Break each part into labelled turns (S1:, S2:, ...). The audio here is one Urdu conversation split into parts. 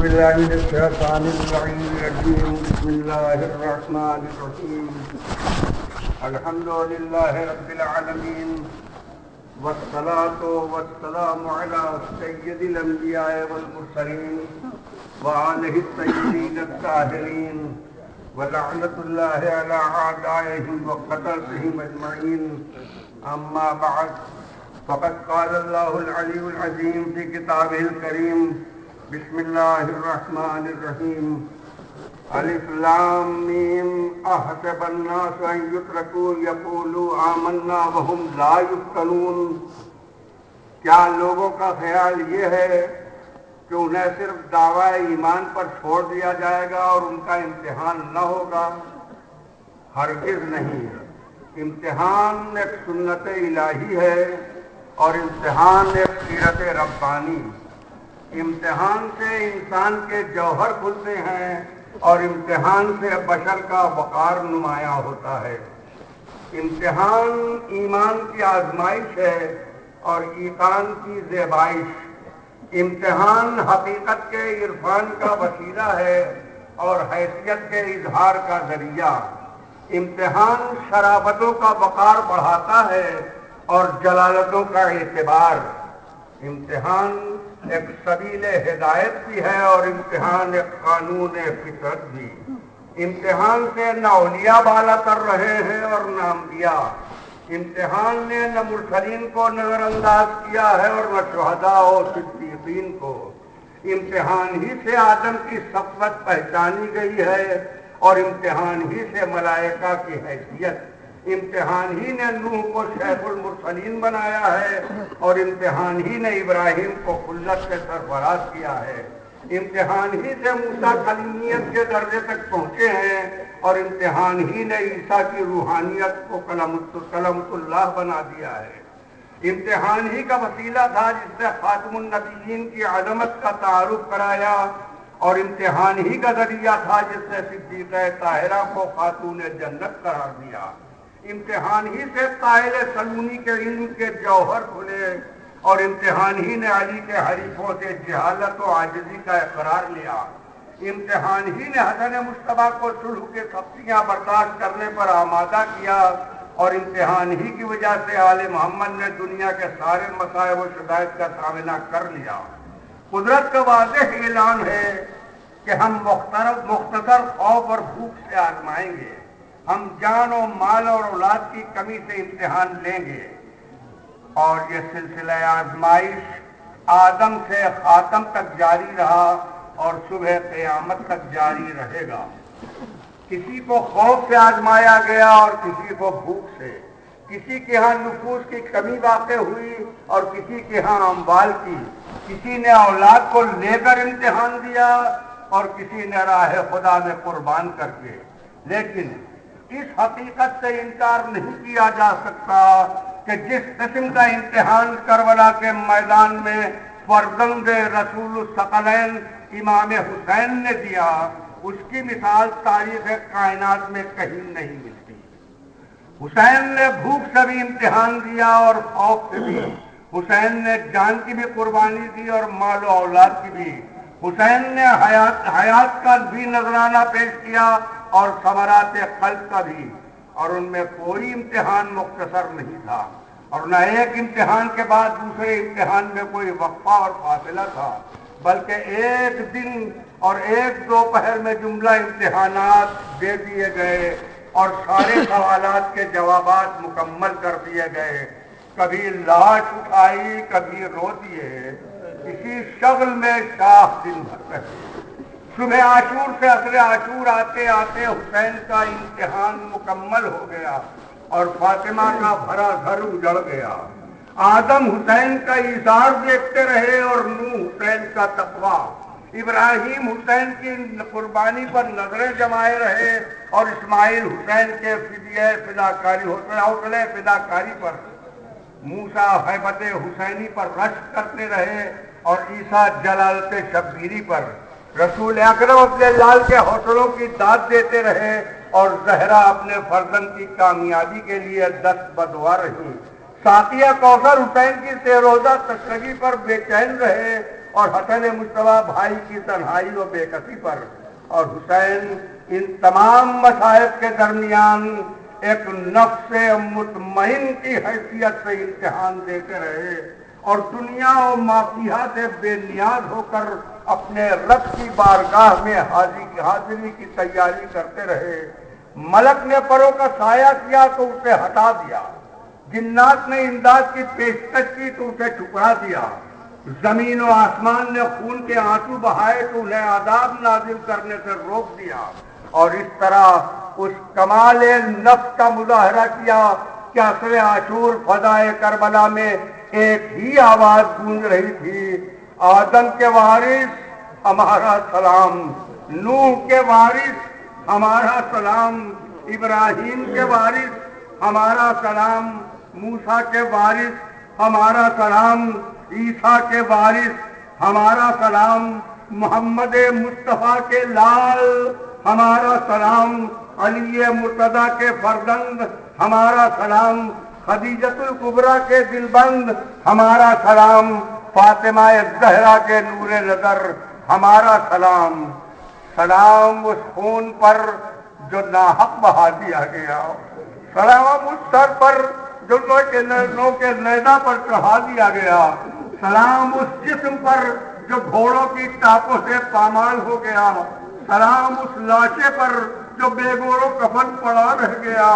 S1: بالله من الشيطان اللعين الرجيم. بسم الله الرحمن الرحيم. الحمد لله رب العالمين، والصلاة والسلام على سيد الأنبياء والمرسلين وآله الطيبين الطاهرين، ولعنة الله على أعدائهم وقتلتهم أجمعين. أما بعد، فقد قال الله العلي العظيم في كتابه الكريم: بسم الله الرحمن الرحيم. الف لام میم احسب الناس ان یترکوا یقولوا آمنا وهم لا یفتنون. کیا لوگوں کا خیال یہ ہے کہ انہیں صرف دعویٰ ایمان پر چھوڑ دیا جائے گا اور ان کا امتحان نہ ہوگا؟ ہرگز نہیں. امتحان ایک سنت الہی ہے اور امتحان ایک سیرت ربانی. امتحان سے انسان کے جوہر کھلتے ہیں اور امتحان سے بشر کا وقار نمایاں ہوتا ہے. امتحان ایمان کی آزمائش ہے اور ایقان کی زیبائش. امتحان حقیقت کے عرفان کا وسیلہ ہے اور حیثیت کے اظہار کا ذریعہ. امتحان شرافتوں کا وقار بڑھاتا ہے اور جلالتوں کا اعتبار. امتحان ایک سبیل ہدایت بھی ہے اور امتحان ایک قانون فطرت بھی. امتحان سے نہ اولیاء بالا کر رہے ہیں اور نہ انبیاء. امتحان نے نہ مرسلین کو نظر انداز کیا ہے اور نہ شہداء و صدیقین کو. امتحان ہی سے آدم کی صفوت پہچانی گئی ہے اور امتحان ہی سے ملائکہ کی حیثیت. امتحان ہی نے نوح کو شیخ المرسلین بنایا ہے اور امتحان ہی نے ابراہیم کو خلت سے سرفراز کیا ہے. امتحان ہی سے موسیٰ کلیمیت کے درجے تک پہنچے ہیں اور امتحان ہی نے عیسیٰ کی روحانیت کو کلمۃ اللہ بنا دیا ہے. امتحان ہی کا وسیلہ تھا جس نے خاتم النبیین کی عظمت کا تعارف کرایا اور امتحان ہی کا ذریعہ تھا جس نے صدیقہ طاہرہ کو خاتون جنت قرار دیا. امتحان ہی سے قائل سلونی کے علم کے جوہر کھلے اور امتحان ہی نے علی کے حریفوں سے جہالت و عاجزی کا اقرار لیا. امتحان ہی نے حسن مصطفیٰ کو صلح کے سختیاں برداشت کرنے پر آمادہ کیا اور امتحان ہی کی وجہ سے آل محمد نے دنیا کے سارے مصائب و شدائد کا سامنا کر لیا. قدرت کا واضح اعلان ہے کہ ہم مختصر خوف اور بھوک سے آزمائیں گے. ہم جان و مال اور اولاد کی کمی سے امتحان لیں گے اور یہ سلسلہ آزمائش آدم سے خاتم تک جاری رہا اور صبح قیامت تک جاری رہے گا. کسی کو خوف سے آزمایا گیا اور کسی کو بھوک سے. کسی کے ہاں نفوس کی کمی واقع ہوئی اور کسی کے ہاں اموال کی. کسی نے اولاد کو لے کر امتحان دیا اور کسی نے راہ خدا میں قربان کر کے. لیکن اس حقیقت سے انکار نہیں کیا جا سکتا کہ جس قسم کا امتحان کربلا کے میدان میں فرزند رسول الثقلین امام حسین نے دیا، اس کی مثال تاریخ کائنات میں کہیں نہیں ملتی. حسین نے بھوک سے بھی امتحان دیا اور خوف سے بھی. حسین نے جان کی بھی قربانی دی اور مال و اولاد کی بھی. حسین نے حیات کا بھی نذرانہ پیش کیا اور ثمرات قلب کا بھی. اور ان میں کوئی امتحان مختصر نہیں تھا اور نہ ایک امتحان کے بعد دوسرے امتحان میں کوئی وقفہ اور فاصلہ تھا، بلکہ ایک دن اور ایک دوپہر میں جملہ امتحانات دے دیے گئے اور سارے سوالات کے جوابات مکمل کر دیے گئے. کبھی لاش اٹھائی کبھی رو دیے، اسی شغل میں شاہ دن بھر رہے. صبح عاشور سے عصر عاشور آتے آتے حسین کا امتحان مکمل ہو گیا اور فاطمہ کا بھرا گھر اجڑ گیا. آدم حسین کا ایثار دیکھتے رہے اور نوح حسین کا تقویٰ. ابراہیم حسین کی قربانی پر نظریں جمائے رہے اور اسماعیل حسین کے حوصلے فداکاری پر. موسیٰ ہیبت حسینی پر رشک کرتے رہے اور عیسیٰ جلالت شبیری پر. رسول اکرم اپنے لال کے حوصلوں کی داد دیتے رہے اور زہرا اپنے فرزند کی کامیابی کے لیے دست بدعا رہی. ساقیہ کوثر حسین کی سہ روزہ تشرگی پر بے چین رہے اور حسن مجتبیٰ بھائی کی تنہائی و بے کسی پر، اور حسین ان تمام مصائب کے درمیان ایک نفس مطمئن کی حیثیت سے امتحان دیتے رہے اور دنیا و ما فیہا سے بے نیاز ہو کر اپنے رب کی بارگاہ میں حاضری کی تیاری کرتے رہے۔ ملک نے پروں کا سایہ کیا تو اسے ہٹا دیا، جنات نے امداد کی پیشکش کی تو اسے ٹھکرا دیا، زمین و آسمان نے خون کے آنسو بہائے تو انہیں عذاب نازل کرنے سے روک دیا، اور اس طرح اس کمال نفس کا مظاہرہ کیا کہ عصر عاشور فضائے کربلا میں ایک ہی آواز گونج رہی تھی، آدم کے وارث ہمارا سلام، نوح کے وارث ہمارا سلام، ابراہیم کے وارث ہمارا سلام، موسیٰ کے وارث ہمارا سلام، عیسیٰ کے وارث ہمارا سلام، محمد مصطفیٰ کے لال ہمارا سلام، علی مرتضیٰ کے فرزند ہمارا سلام، خدیجۃ الکبریٰ کے دلبند ہمارا سلام، فاطمہ الزہرا کے نور نظر ہمارا سلام۔ سلام اس خون پر جو ناحق بہا دیا گیا، سلام اس سر پر جو نو کے نیزہ پر چڑھا دیا گیا، سلام اس جسم پر جو گھوڑوں کی ٹاپوں سے پامال ہو گیا، سلام اس لاشے پر جو بے گور و کفن پڑا رہ گیا۔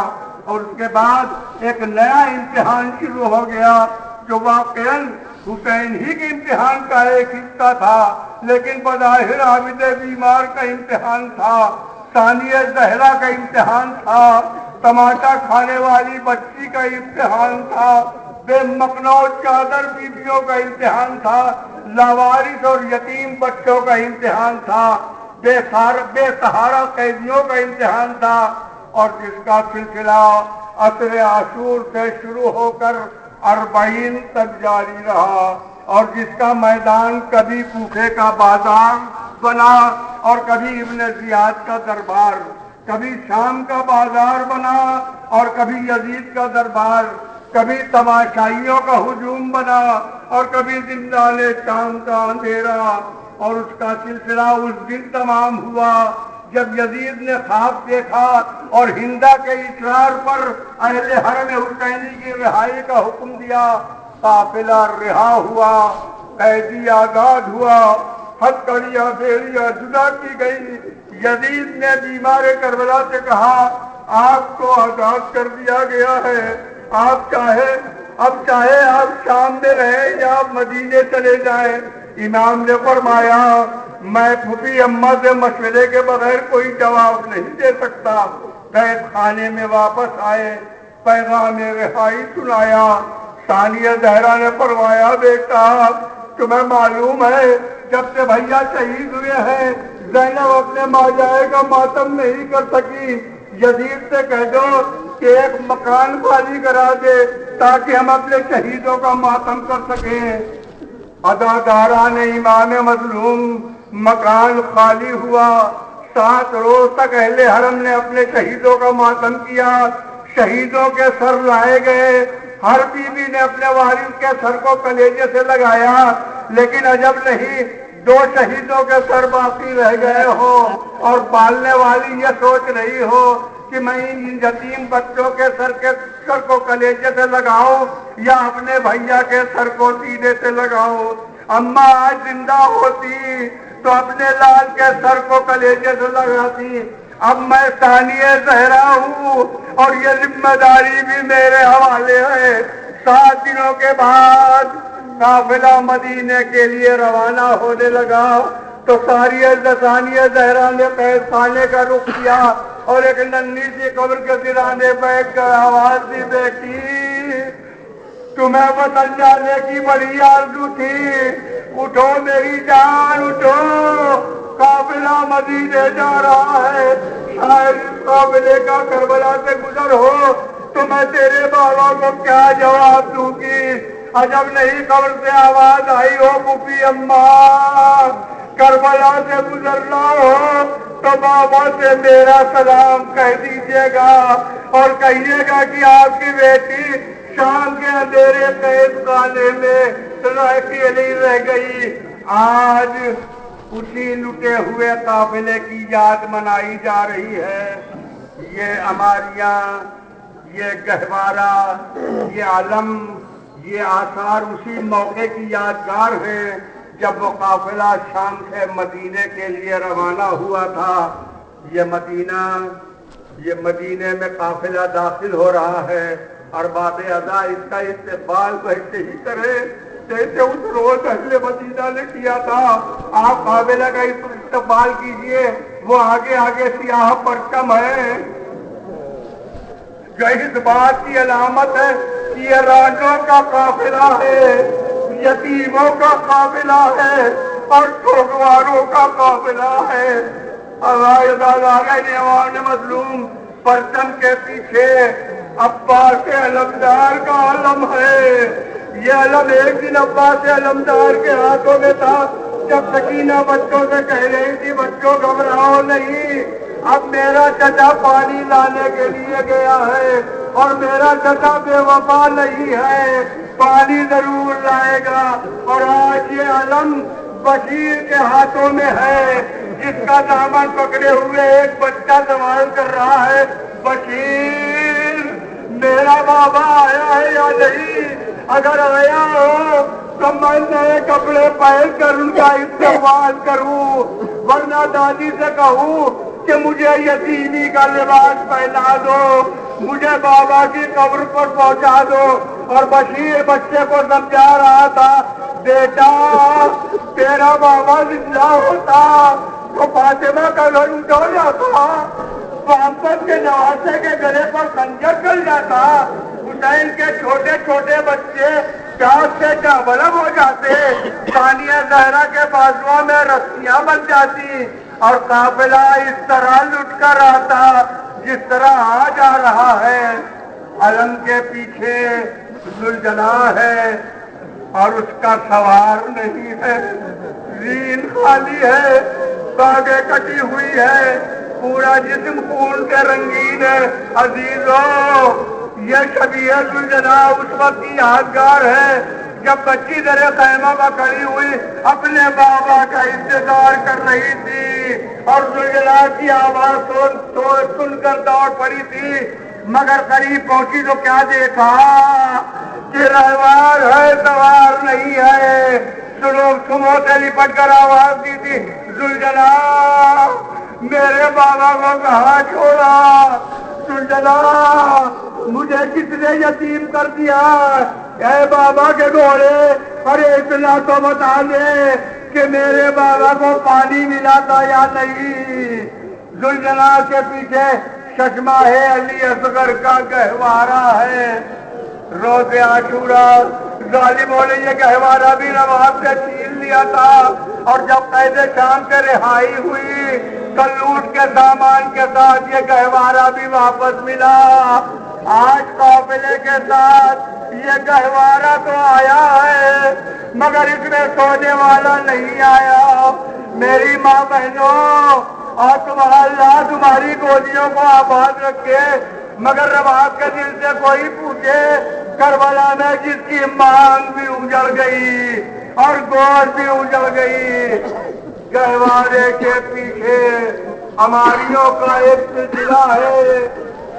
S1: اور اس کے بعد ایک نیا امتحان شروع ہو گیا جو واقعاً حسین ہی کے امتحان کا ایک حصہ تھا، لیکن بظاہر عابد بیمار کا امتحان تھا، ثانیہ زہرا کا امتحان تھا، ٹماٹر کھانے والی بچی کا امتحان تھا، بے مقناع چادر بیویوں کا امتحان تھا، لاوارث اور یتیم بچوں کا امتحان تھا، بے سہارا قیدیوں کا امتحان تھا، اور جس کا سلسلہ عصر عاشور سے شروع ہو کر 40 تک جاری رہا، اور جس کا میدان کبھی کوفے کا بازار بنا اور کبھی ابن زیاد کا دربار، کبھی شام کا بازار بنا اور کبھی یزید کا دربار، کبھی تماشائیوں کا ہجوم بنا اور کبھی زندان شام کا اندھیرا، اور اس کا سلسلہ اس دن تمام ہوا جب یزید نے خواب دیکھا اور ہندا کے اصرار پر اہل حرم حسینی کی رہائی کا حکم دیا، قافلہ رہا ہوا، قیدی آزاد ہوا، ہتھکڑیاں بیڑیاں جدا کی گئی۔ یزید نے بیمار کربلا سے کہا آپ کو آزاد کر دیا گیا ہے، آپ چاہے آپ شام میں رہیں یا آپ مدینے چلے جائیں۔ امام نے فرمایا میں پھوپھی اماں سے مشورے کے بغیر کوئی جواب نہیں دے سکتا۔ قید خانے میں واپس آئے، پیغام رہائی سنایا۔ ثانیہ زہرا نے فرمایا بیٹا تمہیں معلوم ہے جب سے بھیا شہید ہوئے ہیں زینب اپنے ماجائے کا ماتم نہیں کر سکی، یزید سے کہہ دو کہ ایک مکان خالی کرا دے تاکہ ہم اپنے شہیدوں کا ماتم کر سکیں۔ اداداران امام مظلوم مکان خالی ہوا، 7 روز تک اہل حرم نے اپنے شہیدوں کا ماتم کیا، شہیدوں کے سر لائے گئے، ہر بیوی نے اپنے وارث کے سر کو کلیجے سے لگایا، لیکن عجب نہیں 2 شہیدوں کے سر باقی رہ گئے ہو اور پالنے والی یہ سوچ رہی ہو کہ میں ان یتیم بچوں کے سر کو کلیجے سے لگاؤں یا اپنے بھیا کے سر کو سینے سے لگاؤں۔ اماں آج زندہ ہوتی تو اپنے لال کے سر کو کلیجے سے لگاتی، اب میں ثانیہ زہرا ہوں اور یہ ذمہ داری بھی میرے حوالے ہے۔ 7 دنوں کے بعد قافلہ مدینے کے لیے روانہ ہونے لگا تو ثانیہ زہرا نے قید خانے کا رخ کیا اور ایک ننھی سی قبر کے سرانے بیٹھ کر آواز دی بیٹی تمہیں وطن جانے کی بڑی آرزو تھی، اٹھو میری جان اٹھو، قافلہ مدینے جا رہا ہے، شاید اس قافلے کا کربلا سے گزر ہو تو میں تیرے بابا کو کیا جواب دوں گی۔ عجب نہیں قبر سے آواز آئی ہو پھوپھی اماں کربلا سے گزرنا ہو تو بابا سے میرا سلام کہہ دیجیے گا اور کہیے گا کہ آپ کی بیٹی شام کے اندھیرے قید خانے میں اکیلی رہ گئی، آج اسی لٹے ہوئے قافلے کی یاد منائی جا رہی ہے۔ یہ اماریاں، یہ گہوارہ، یہ علم، یہ آثار اسی موقع کی یادگار ہے جب وہ قافلہ شام سے مدینے کے لیے روانہ ہوا تھا۔ یہ مدینے میں قافلہ داخل ہو رہا ہے، ارباب ادا اس کا استقبال ویسے ہی کرے جیسے اس روز اہل مدینہ نے کیا تھا۔ آپ قافلہ کا استقبال کیجئے، وہ آگے آگے سیاہ پرچم ہے جو اس بات کی علامت ہے کہ یہ راجوں کا قافلہ ہے، یتیموں کا قافلہ ہے اور ٹھوکواروں کا قافلہ ہے۔ عوام مظلوم پرچم کے پیچھے عباس علمدار کا علم ہے۔ یہ علم ایک دن عباس علمدار کے ہاتھوں میں تھا جب سکینہ بچوں سے کہہ رہی تھی بچوں گھبراؤ نہیں، اب میرا چچا پانی لانے کے لیے گیا ہے اور میرا چچا بے وفا نہیں ہے، پانی ضرور لائے گا۔ اور آج یہ علم بشیر کے ہاتھوں میں ہے جس کا دامن پکڑے ہوئے ایک بچہ سوال کر رہا ہے، بشیر میرا بابا آیا ہے یا نہیں؟ اگر آیا ہو تو میں نئے کپڑے پہن کر ان کا استقبال کروں، ورنہ دادی سے کہوں کہ مجھے یتیمی کا لباس پہنا دو، مجھے بابا کی قبر پر پہنچا دو۔ اور بشیر بچے کو سمجھا رہا تھا، بیٹا تیرا بابا زندہ ہوتا تو فاطمہ کا گھر اٹھا جاتا، محمد کے نواسے کے گلے پر خنجر چل جاتا، حسین کے چھوٹے چھوٹے بچے پیاس سے چاولم ہو جاتے، ثانیہ زہرا کے بازوؤں میں رسیاں بن جاتی اور قافلہ اس طرح لٹ کر آتا جس طرح آج آ رہا ہے۔ علم کے پیچھے ذوالجلال ہے اور اس کا سوار نہیں ہے، زین خالی ہے، باغیں کٹی ہوئی ہے، پورا جسم خون کے رنگین ہے۔ عزیزو یہ شبیہ ذوالجلال اس وقت کی یادگار ہے جب بچی در خیمہ میں کھڑی ہوئی اپنے بابا کا انتظار کر رہی تھی اور ذوالجلال کی آواز سن کر دوڑ پڑی تھی، مگر قریب پہنچی تو کیا دیکھا کہ رہوار ہے سوار نہیں ہے۔ سنو سے لپٹ کر آواز دی تھی، ذوالجلال میرے بابا کو کہاں چھوڑا؟ ذوالجلال مجھے کس نے یتیم کر دیا؟ اے بابا کے گھوڑے، ارے اتنا تو بتا دے کہ میرے بابا کو پانی ملا تھا یا نہیں؟ ذوالجلال کے پیچھے چشمہ ہے علی اصغر کا گہوارہ ہے، روز عاشوراء ظالموں نے یہ گہوارہ بھی نواب سے چھین لیا تھا، اور جب قید شام سے رہائی ہوئی تو لوٹ کے سامان کے ساتھ یہ گہوارہ بھی واپس ملا۔ آج قافلے کے ساتھ یہ گہوارہ تو آیا ہے مگر اس میں سونے والا نہیں آیا۔ میری ماں بہنوں، اور تمہارا اللہ تمہاری گودیوں کو آباد رکھے، مگر رباب کے دل سے کوئی پوچھے کربلا میں جس کی مانگ بھی اجڑ گئی اور گود بھی اجڑ گئی۔ گہوارے کے پیچھے ہماریوں کا ایک سلسلہ ہے،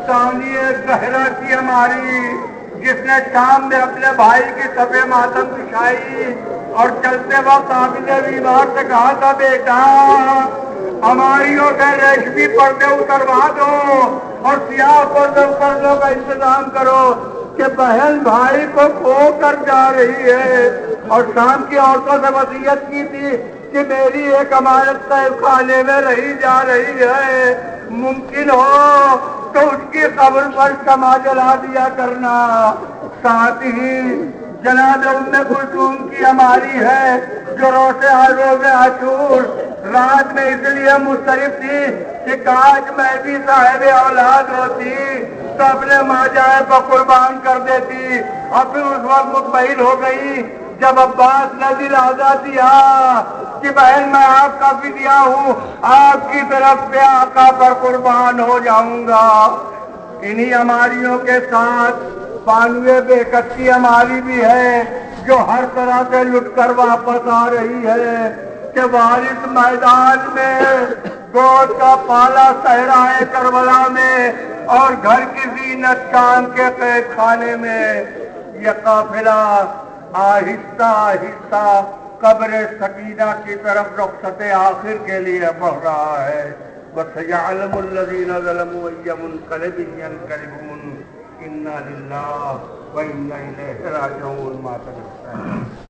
S1: ثانیہ زہرا کی ہماری، جس نے شام میں اپنے بھائی کی صفے ماتم بچھائی اور چلتے وقت عابد بیمار سے کہا تھا، بیٹا ہماریوں کے ریشمی پردے اتروا دو اور سیاہ پردوں کا انتظام کرو کہ بہن بھائی کو کھو کر جا رہی ہے۔ اور شام کی عورتوں سے وصیت کی تھی کہ میری ایک امانت صاحب خانے میں رہی جا رہی ہے، ممکن ہو تو اس کی قبر پر شمع جلا دیا کرنا۔ ساتھ ہی جناب ام کلثوم کی ہماری ہے جو روز عاشور رات میں اس لیے مضطرب تھی کہ کاش میں بھی صاحب اولاد ہوتی تو اپنے ماں جائے کو قربان کر دیتی، اور پھر اس وقت مطمئن ہو گئی جب عباس نے دلاسا دیا کہ بہن میں آپ کا فدیہ ہوں، آپ کی طرف سے آقا پر قربان ہو جاؤں گا۔ انہی ہماریوں کے ساتھ بانوے بے کت کی ہماری بھی ہے جو ہر طرح سے لٹ کر واپس آ رہی ہے کہ وارث میدان میں، گود کا پالا صحرائے کربلا میں، اور گھر کی زینت شام کے قید خانے میں، یہ قافلہ آہستہ آہستہ قبر سکینہ کی طرف رخصت آخر کے لیے بڑھ رہا ہے۔ وَسَيَعْلَمُ الَّذِينَ ظَلَمُوا أَيَّ مُنقَلِبٍ يَنقَلِبُونَ إِنَّا لِلَّهِ وَإِنَّا إِلَيْهِ رَاجِعُونَ۔